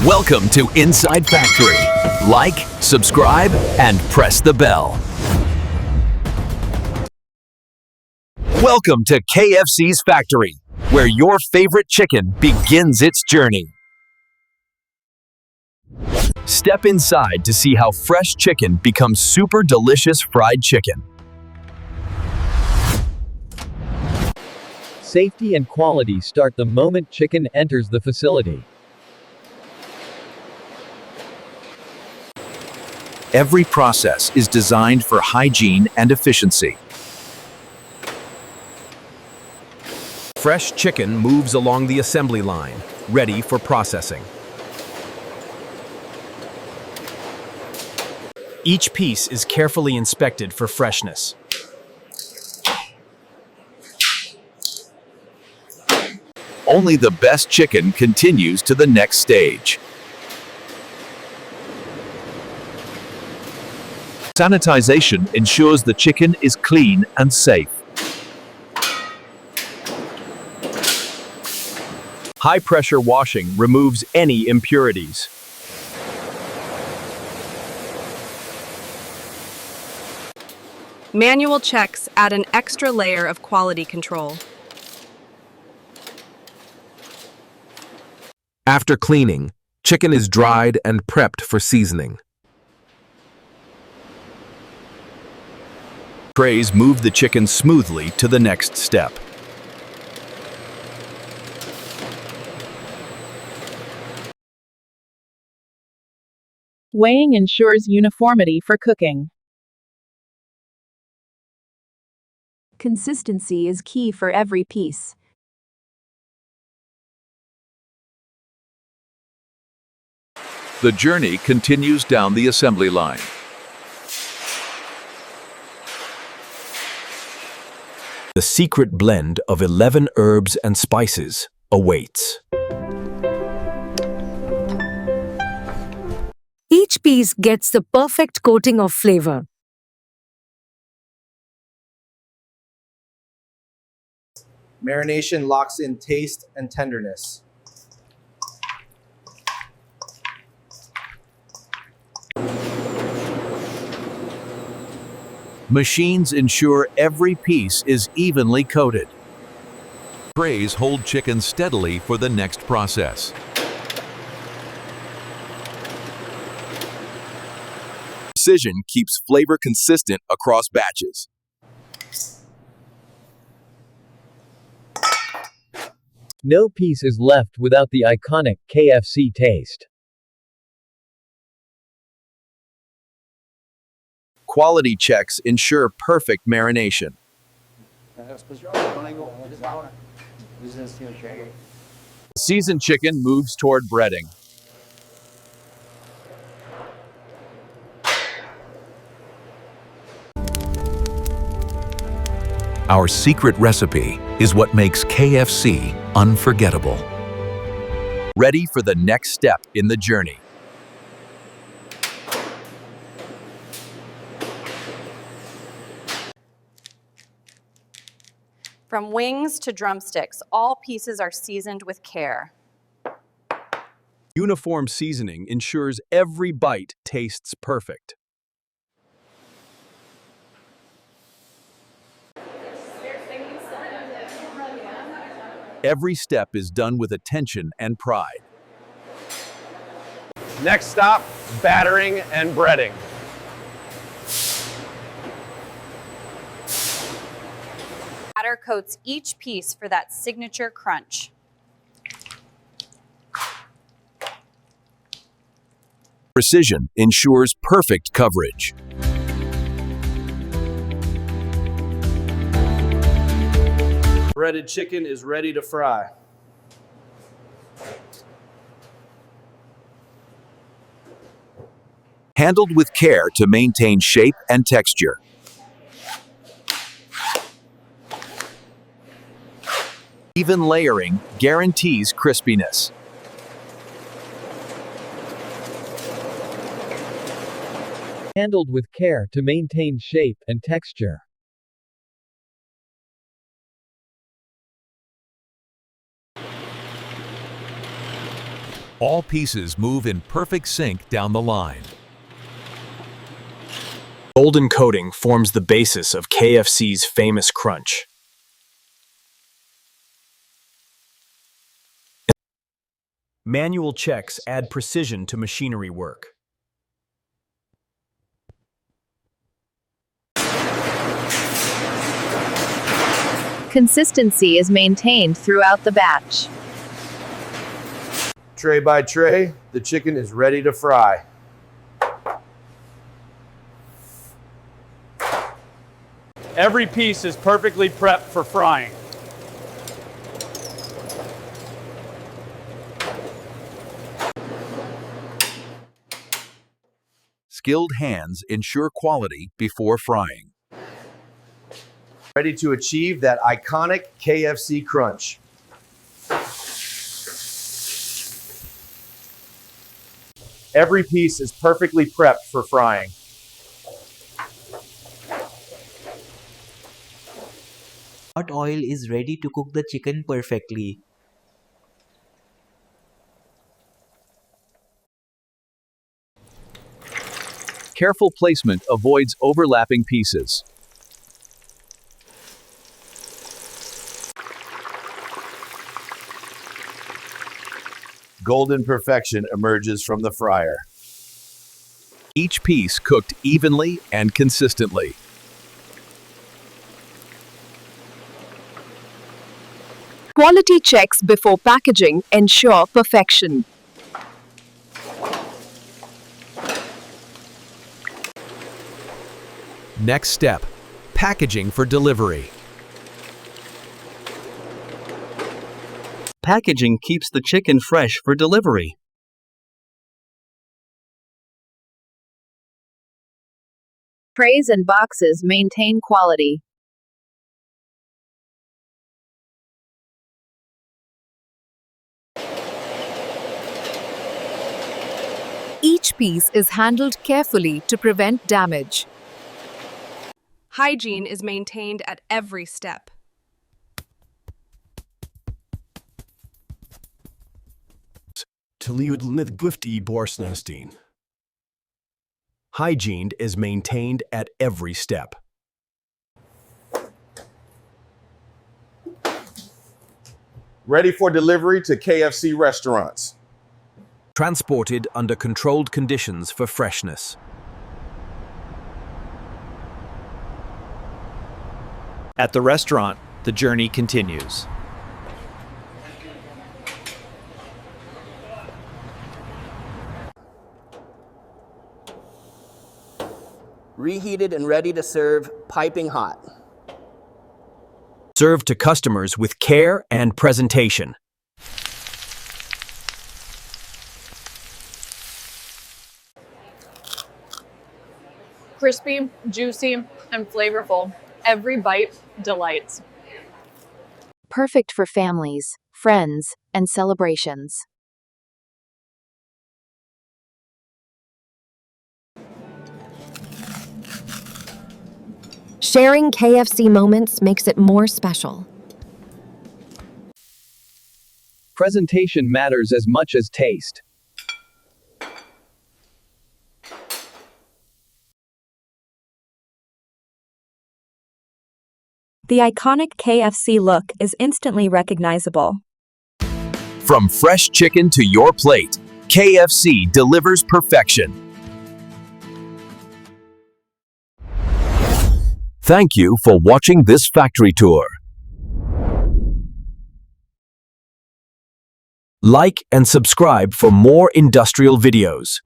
Welcome to Inside Factory. Like, subscribe, and press the bell. Welcome to KFC's Factory, where your favorite chicken begins its journey. Step inside to see how fresh chicken becomes super delicious fried chicken. Safety and quality start the moment chicken enters the facility. Every process is designed for hygiene and efficiency. Fresh chicken moves along the assembly line, ready for processing. Each piece is carefully inspected for freshness. Only the best chicken continues to the next stage. Sanitization ensures the chicken is clean and safe. High-pressure washing removes any impurities. Manual checks add an extra layer of quality control. After cleaning, chicken is dried and prepped for seasoning. Trays move the chicken smoothly to the next step. Weighing ensures uniformity for cooking. Consistency is key for every piece. The journey continues down the assembly line. The secret blend of 11 herbs and spices awaits. Each piece gets the perfect coating of flavor. Marination locks in taste and tenderness. Machines ensure every piece is evenly coated. Trays hold chicken steadily for the next process. Precision keeps flavor consistent across batches. No piece is left without the iconic KFC taste. Quality checks ensure perfect marination. Seasoned chicken moves toward breading. Our secret recipe is what makes KFC unforgettable. Ready for the next step in the journey. From wings to drumsticks, all pieces are seasoned with care. Uniform seasoning ensures every bite tastes perfect. Every step is done with attention and pride. Next stop, battering and breading. Batter coats each piece for that signature crunch. Precision ensures perfect coverage. Breaded chicken is ready to fry. Handled with care to maintain shape and texture. Even layering guarantees crispiness. Handled with care to maintain shape and texture. All pieces move in perfect sync down the line. Golden coating forms the basis of KFC's famous crunch. Manual checks add precision to machinery work. Consistency is maintained throughout the batch. Tray by tray, the chicken is ready to fry. Every piece is perfectly prepped for frying. Skilled hands ensure quality before frying. Ready to achieve that iconic KFC crunch. Every piece is perfectly prepped for frying. Hot oil is ready to cook the chicken perfectly. Careful placement avoids overlapping pieces. Golden perfection emerges from the fryer. Each piece cooked evenly and consistently. Quality checks before packaging ensure perfection. Next step, packaging for delivery. Packaging keeps the chicken fresh for delivery. Trays and boxes maintain quality. Each piece is handled carefully to prevent damage. Hygiene is maintained at every step. Hygiene is maintained at every step. Ready for delivery to KFC restaurants. Transported under controlled conditions for freshness. At the restaurant, the journey continues. Reheated and ready to serve, piping hot. Served to customers with care and presentation. Crispy, juicy, and flavorful. Every bite delights. Perfect for families, friends, and celebrations. Sharing KFC moments makes it more special. Presentation matters as much as taste. The iconic KFC look is instantly recognizable. From fresh chicken to your plate, KFC delivers perfection. Thank you for watching this factory tour. Like and subscribe for more industrial videos.